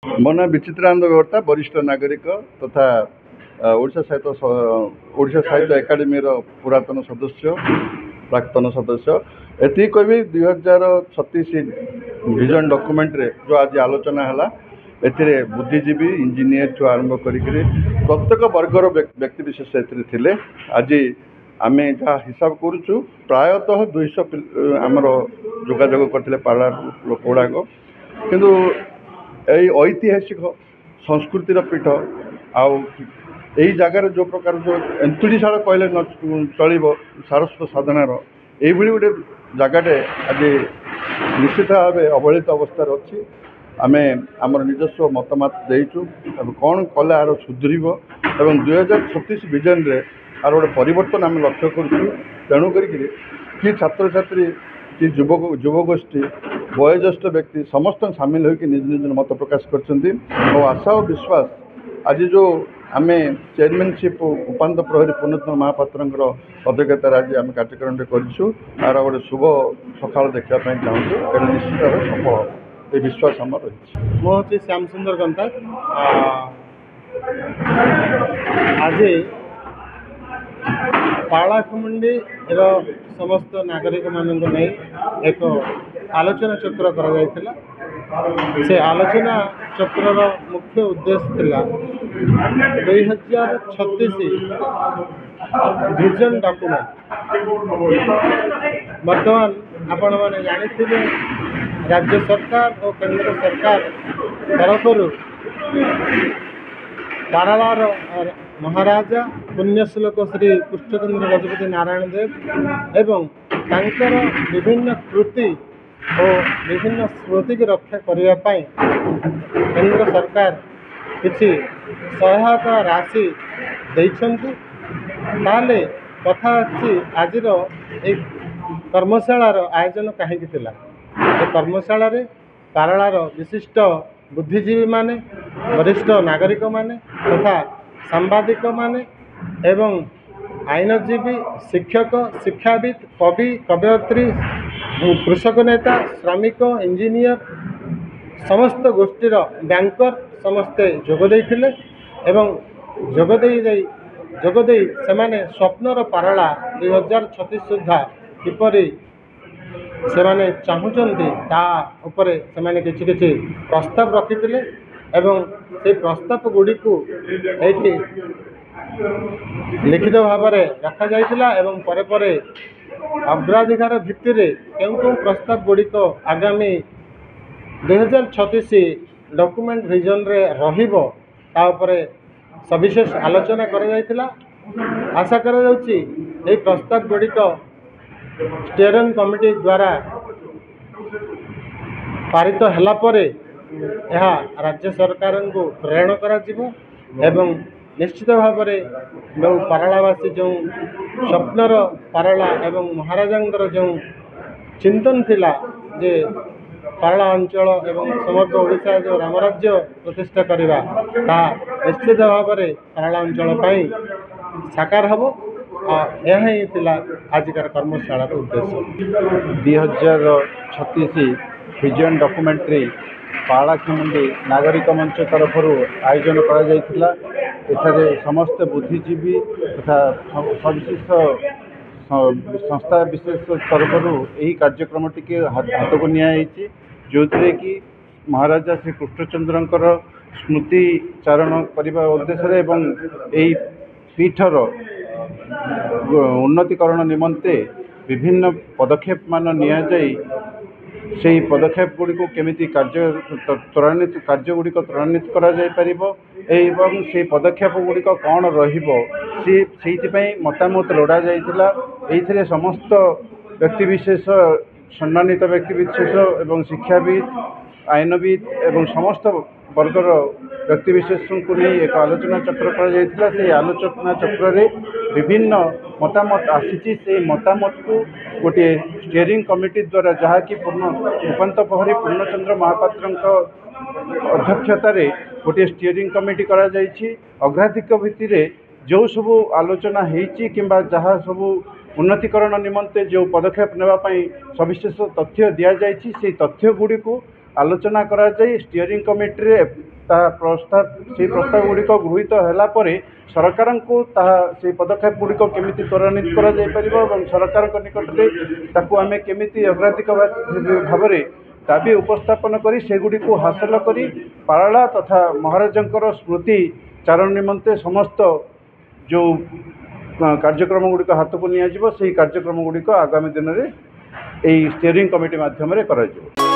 ମୋ ନାଁ ବିଚିତ୍ରାନନ୍ଦ ବେହେରା, ବରିଷ୍ଠ ନାଗରିକ ତଥା ଓଡ଼ିଶା ସାହିତ୍ୟ ଏକାଡେମୀର ପୁରାତନ ସଦସ୍ୟ, ପ୍ରାକ୍ତନ ସଦସ୍ୟ। ଏତିକି କହିବି 2036 ଭିଜନ ଡକ୍ୟୁମେଣ୍ଟରେ ଯେଉଁ ଆଜି ଆଲୋଚନା ହେଲା, ଏଥିରେ ବୁଦ୍ଧିଜୀବୀ, ଇଞ୍ଜିନିୟରଠୁ ଆରମ୍ଭ କରିକି ପ୍ରତ୍ୟେକ ବର୍ଗର ବ୍ୟକ୍ତିବିଶେଷ ଏଥିରେ ଥିଲେ। ଆଜି ଆମେ ଯାହା ହିସାବ କରୁଛୁ ପ୍ରାୟତଃ 200 ଆମର ଯୋଗାଯୋଗ କରିଥିଲେ ପାର୍ଲାର ଲୋକ ଗୁଡ଼ାକ। କିନ୍ତୁ এই ଐତିହାସିକ ସଂସ୍କୃତିର ପୀଠ ଆଉ ଏଇ ଜାଗାରେ ଯେଉଁ ପ୍ରକାର ଯେଉଁ ଏନ୍ତୁଡ଼ିଶାଳ କହିଲେ ନ ଚଳିବ, ସାରସ୍ୱତ ସାଧନାର ଏଇଭଳି ଗୋଟେ ଜାଗାଟେ ଆଜି ନିଶ୍ଚିତ ଭାବେ ଅବହେଳିତ ଅବସ୍ଥାରେ ଅଛି। ଆମେ ଆମର ନିଜସ୍ୱ ମତାମତ ଦେଇଛୁ, ଏବଂ କ'ଣ କଲେ ଆର ସୁଧରିବ ଏବଂ 2036 ଭିଜନରେ ଆର ଗୋଟେ ପରିବର୍ତ୍ତନ ଆମେ ଲକ୍ଷ୍ୟ କରୁଛୁ। ତେଣୁ କରିକି କି ଛାତ୍ରଛାତ୍ରୀ କି ଯୁବଗୋଷ୍ଠୀ, ବୟୋଜ୍ୟେଷ୍ଠ ବ୍ୟକ୍ତି ସମସ୍ତଙ୍କୁ ସାମିଲ ହୋଇକି ନିଜ ନିଜ ମତ ପ୍ରକାଶ କରିଛନ୍ତି। ଆଉ ଆଶା ଓ ବିଶ୍ୱାସ ଆଜି ଯେଉଁ ଆମେ ଚେୟାରମ୍ୟାନସିପ୍ ଉପାନ୍ତ ପ୍ରହରୀ ପୂର୍ଣ୍ଣଚନ୍ଦ୍ର ମହାପାତ୍ରଙ୍କର ଅଧ୍ୟକ୍ଷତାରେ ଆଜି ଆମେ କାର୍ଯ୍ୟକ୍ରମଟେ କରିଛୁ, ତାର ଗୋଟେ ଶୁଭ ସକାଳ ଦେଖିବା ପାଇଁ ଚାହୁଁଛୁ। ଏଇଟା ନିଶ୍ଚିତ ଭାବେ ସଫଳ ହେବ, ଏ ବିଶ୍ୱାସ ଆମର ରହିଛି। ମୁଁ ହେଉଛି ଶ୍ୟାମ ସୁନ୍ଦର ଗନ୍ତା। ଆଜି ପାଳାଖେମୁଣ୍ଡିର ସମସ୍ତ ନାଗରିକମାନଙ୍କୁ ନେଇ ଏକ ଆଲୋଚନା ଚକ୍ର କରାଯାଇଥିଲା। ସେ ଆଲୋଚନା ଚକ୍ରର ମୁଖ୍ୟ ଉଦ୍ଦେଶ୍ୟ ଥିଲା 2036 ଭିଜନ ଡକ୍ୟୁମେଣ୍ଟ। ବର୍ତ୍ତମାନ ଆପଣମାନେ ଜାଣିଥିବେ, ରାଜ୍ୟ ସରକାର ଓ କେନ୍ଦ୍ର ସରକାର ତରଫରୁ ପାରଳାର ମହାରାଜା ପୁଣ୍ୟଶ୍ଲୋକ ଶ୍ରୀ କୃଷ୍ଣଚନ୍ଦ୍ର ଗଜପତି ନାରାୟଣ ଦେବ ଏବଂ ତାଙ୍କର ବିଭିନ୍ନ କୃତି ଓ ବିଭିନ୍ନ ସ୍ମୃତିକୁ ରକ୍ଷା କରିବା ପାଇଁ କେନ୍ଦ୍ର ସରକାର କିଛି ସହାୟତା ରାଶି ଦେଇଛନ୍ତି। ତାହେଲେ କଥା ଅଛି, ଆଜିର ଏହି କର୍ମଶାଳାର ଆୟୋଜନ କାହିଁକି ଥିଲା? ଏ କର୍ମଶାଳାରେ ପାରଳାର ବିଶିଷ୍ଟ ବୁଦ୍ଧିଜୀବୀମାନେ, ବରିଷ୍ଠ ନାଗରିକମାନେ ତଥା ସାମ୍ବାଦିକମାନେ ଏବଂ ଆଇନଜୀବୀ, ଶିକ୍ଷକ, ଶିକ୍ଷାବିତ୍, କବି, କବୟିତ୍ରୀ, କୃଷକ ନେତା, ଶ୍ରମିକ, ଇଞ୍ଜିନିୟର, ସମସ୍ତ ଗୋଷ୍ଠୀର ବ୍ୟାଙ୍କର ସମସ୍ତେ ଯୋଗ ଦେଇଥିଲେ ଏବଂ ଯୋଗ ଦେଇ ସେମାନେ ସ୍ୱପ୍ନର ପାରଳା 2036 ସୁଦ୍ଧା କିପରି ସେମାନେ ଚାହୁଁଛନ୍ତି ତା ଉପରେ ସେମାନେ କିଛି କିଛି ପ୍ରସ୍ତାବ ରଖିଥିଲେ ଏବଂ ସେହି ପ୍ରସ୍ତାବ ଗୁଡ଼ିକୁ ଏଇଠି ଲିଖିତ ଭାବରେ ରଖାଯାଇଥିଲା ଏବଂ ପରେ ପରେ ଅଗ୍ରାଧିକାର ଭିତ୍ତିରେ କେଉଁ କେଉଁ ପ୍ରସ୍ତାବ ଗୁଡ଼ିକ ଆଗାମୀ 2036 ଡକ୍ୟୁମେଣ୍ଟ ଭିଜନରେ ରହିବ ତା ଉପରେ ସବିଶେଷ ଆଲୋଚନା କରାଯାଇଥିଲା। ଆଶା କରାଯାଉଛି ଏହି ପ୍ରସ୍ତାବ ଗୁଡ଼ିକ ଷ୍ଟିଅରିଂ କମିଟି ଦ୍ୱାରା ପାରିତ ହେଲା ପରେ ଏହା ରାଜ୍ୟ ସରକାରଙ୍କୁ ପ୍ରେରଣ କରାଯିବ ଏବଂ ନିଶ୍ଚିତ ଭାବରେ ଯେଉଁ ପାରଳାବାସୀ ଯେଉଁ ସ୍ୱପ୍ନର ପାରଳା ଏବଂ ମହାରାଜାଙ୍କର ଯେଉଁ ଚିନ୍ତନ ଥିଲା ଯେ ପାରଳା ଅଞ୍ଚଳ ଏବଂ ସମଗ୍ର ଓଡ଼ିଶା ଯେଉଁ ରାମରାଜ୍ୟ ପ୍ରତିଷ୍ଠା କରିବା, ତାହା ନିଶ୍ଚିତ ଭାବରେ ପାରଳା ଅଞ୍ଚଳ ପାଇଁ ସାକାର ହେବ। ଏହା ହିଁ ଥିଲା ଆଜିକାର କର୍ମଶାଳାର ଉଦ୍ଦେଶ୍ୟ। 2036 ଭିଜନ ଡକ୍ୟୁମେଣ୍ଟାରୀ ପାଳାଖେମୁଣ୍ଡି ନାଗରିକ ମଞ୍ଚ ତରଫରୁ ଆୟୋଜନ କରାଯାଇଥିଲା। ଏଠାରେ ସମସ୍ତ ବୁଦ୍ଧିଜୀବୀ ତଥା ସବିଶେଷ ସଂସ୍ଥା ବିଶେଷ ତରଫରୁ ଏହି କାର୍ଯ୍ୟକ୍ରମଟିକୁ ହାତକୁ ନିଆଯାଇଛି, ଯେଉଁଥିରେ କି ମହାରାଜା ଶ୍ରୀ କୃଷ୍ଣଚନ୍ଦ୍ରଙ୍କର ସ୍ମୃତି ଚାରଣ କରିବା ଉଦ୍ଦେଶ୍ୟରେ ଏବଂ ଏହି ପୀଠର ଉନ୍ନତିକରଣ ନିମନ୍ତେ ବିଭିନ୍ନ ପଦକ୍ଷେପ ମାନ ନିଆଯାଇ ସେହି ପଦକ୍ଷେପ ଗୁଡ଼ିକୁ କେମିତି କାର୍ଯ୍ୟଗୁଡ଼ିକ ତ୍ୱରାନ୍ୱିତ କରାଯାଇପାରିବ ଏବଂ ସେହି ପଦକ୍ଷେପ ଗୁଡ଼ିକ କ'ଣ ରହିବ ସେଇଥିପାଇଁ ମତାମତ ଲୋଡ଼ାଯାଇଥିଲା। ଏଇଥିରେ ସମସ୍ତ ବ୍ୟକ୍ତିବିଶେଷ, ସମ୍ମାନିତ ବ୍ୟକ୍ତିବିଶେଷ ଏବଂ ଶିକ୍ଷାବିତ୍, ଆଇନବିତ୍ ଏବଂ ସମସ୍ତ ବର୍ଗର ବ୍ୟକ୍ତିବିଶେଷଙ୍କୁ ନେଇ ଏକ ଆଲୋଚନା ଚକ୍ର କରାଯାଇଥିଲା। ସେହି ଆଲୋଚନା ଚକ୍ରରେ ବିଭିନ୍ନ ମତାମତ ଆସିଛି। ସେହି ମତାମତକୁ ଗୋଟିଏ ଷ୍ଟିଅରିଂ କମିଟି ଦ୍ୱାରା, ଯାହାକି ଉପାନ୍ତ ପ୍ରହରୀ ପୂର୍ଣ୍ଣଚନ୍ଦ୍ର ମହାପାତ୍ରଙ୍କ ଅଧ୍ୟକ୍ଷତାରେ ଗୋଟିଏ ଷ୍ଟିଅରିଂ କମିଟି କରାଯାଇଛି। ଅଗ୍ରାଧିକ ଭିତ୍ତିରେ ଯେଉଁ ସବୁ ଆଲୋଚନା ହେଇଛି କିମ୍ବା ଯାହା ସବୁ ଉନ୍ନତିକରଣ ନିମନ୍ତେ ଯେଉଁ ପଦକ୍ଷେପ ନେବା ପାଇଁ ସବିଶେଷ ତଥ୍ୟ ଦିଆଯାଇଛି, ସେହି ତଥ୍ୟ ଗୁଡ଼ିକୁ ଆଲୋଚନା କରାଯାଇ ଷ୍ଟିଅରିଂ କମିଟିରେ ତାହା ପ୍ରସ୍ତାବ ସେହି ପ୍ରସ୍ତାବ ଗୁଡ଼ିକ ଗୃହୀତ ହେଲା ପରେ ସରକାରଙ୍କୁ ତାହା ସେହି ପଦକ୍ଷେପ ଗୁଡ଼ିକ କେମିତି ତ୍ୱରାନ୍ୱିତ କରାଯାଇପାରିବ ଏବଂ ସରକାରଙ୍କ ନିକଟରେ ତାକୁ ଆମେ କେମିତି ଅଗ୍ରାଧିକାର ଭାବରେ ଦାବି ଉପସ୍ଥାପନ କରି ସେଗୁଡ଼ିକୁ ହାସଲ କରି ପାରଳା ତଥା ମହାରାଜାଙ୍କର ସ୍ମୃତି ଚାରଣ ନିମନ୍ତେ ସମସ୍ତ ଯେଉଁ କାର୍ଯ୍ୟକ୍ରମ ଗୁଡ଼ିକ ହାତକୁ ନିଆଯିବ ସେହି କାର୍ଯ୍ୟକ୍ରମ ଗୁଡ଼ିକ ଆଗାମୀ ଦିନରେ ଏହି ଷ୍ଟିଅରିଂ କମିଟି ମାଧ୍ୟମରେ କରାଯିବ।